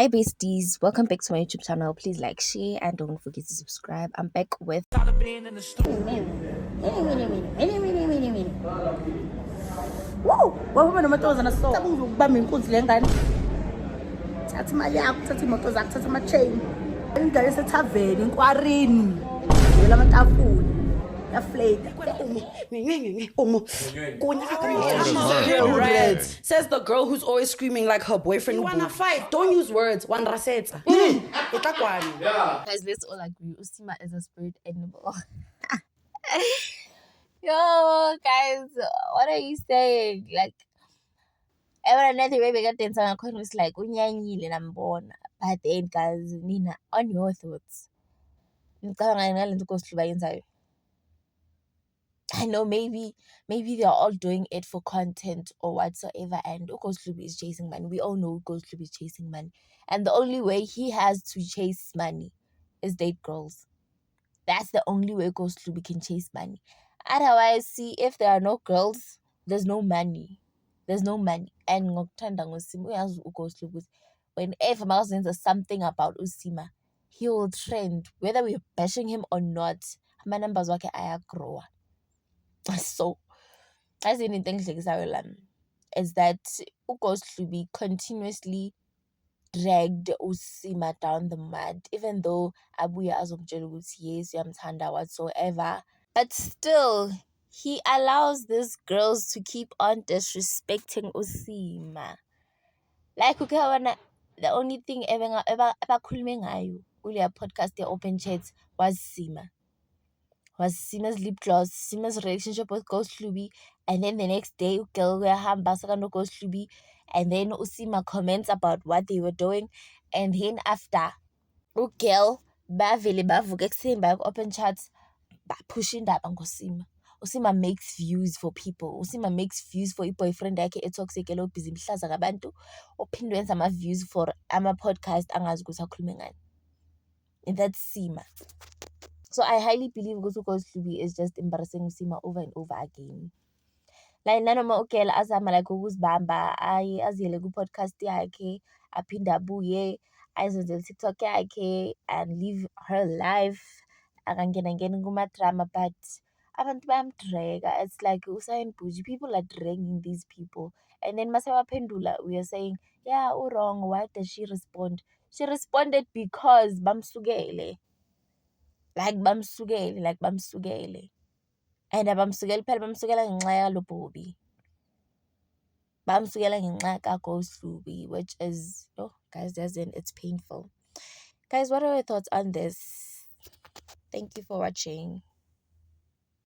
Hi besties, welcome back to my YouTube channel. Please like, share, and don't forget to subscribe. I'm back with Woo! Wawuba nomatozana so uzokubamba inkunzi lengane. Thatha imali yakho, thatha imoto zakho, thatha ama-chain. Indlela esethaveni, inkwarini. Ngibela amatafula. Yaflata. Red says the girl who's always screaming like her boyfriend. You wanna fight? Don't use words. One raseta. guys. Let's all agree, Usima is a spirit animal. Yo, guys, what are you saying? Like, everyone way we got dance on was like unyanyile nambona. But then, guys, Nina, on your thoughts. I know maybe they're all doing it for content or whatsoever, and Ukoslubi is chasing money. We all know Ukoslubi is chasing money. And the only way he has to chase money is date girls. That's the only way Ukoslubi can chase money. Otherwise, see, if there are no girls, there's no money. There's no money. And ngokuthanda ngosima uyazi Ukoslubi, whenever Makazenza something about Usima, he will trend. Whether we're bashing him or not, my numbers wake ayagrow. So, as in things like is that Ukoslubi continuously dragged Usima down the mud, even though Abuya azomjela yes, uyamthanda whatsoever, but still he allows these girls to keep on disrespecting Usima. Like ukabona, the only thing abakhulume ngayo kuleya podcast Open Chats was Sima. Was Sima's lip gloss, Sima's relationship with Ukoslubi, and then the next day girl uyahamba sakano Ukoslubi, and then Usima comments about what they were doing, and then after girl bavele bavuka ekuseni baya ku-open chats baphusha indaba ngosima. Usima makes views for people. Usima makes views for i-boyfriend yakhe etoxic elobhizi mhlaza ngabantu, ophinde wenza ama-views for ama-podcast angazi ukuthi akhulume ngani. And that's Sima. So I highly believe Ukoslubi is just embarrassing Usima over and over again. Like nanoma ugela azama like ukuzibamba aziyele ku-podcast yakhe aphinde abuye ayizenzele TikTok yakhe and live her life akangena kuma-drama, but abantu bayamdraga. It's like Usain Bougie, people are dragging these people, and then masewaphendula we are saying, yeah, wrong. Why does she respond? She responded because bamsukele. Like bamsukele. And abamsukeli phela bamsukela ngenxa yalo Bobby. Bamsukela ngenxa kaGoslubi, which is, oh guys, it's painful. Guys, what are your thoughts on this? Thank you for watching.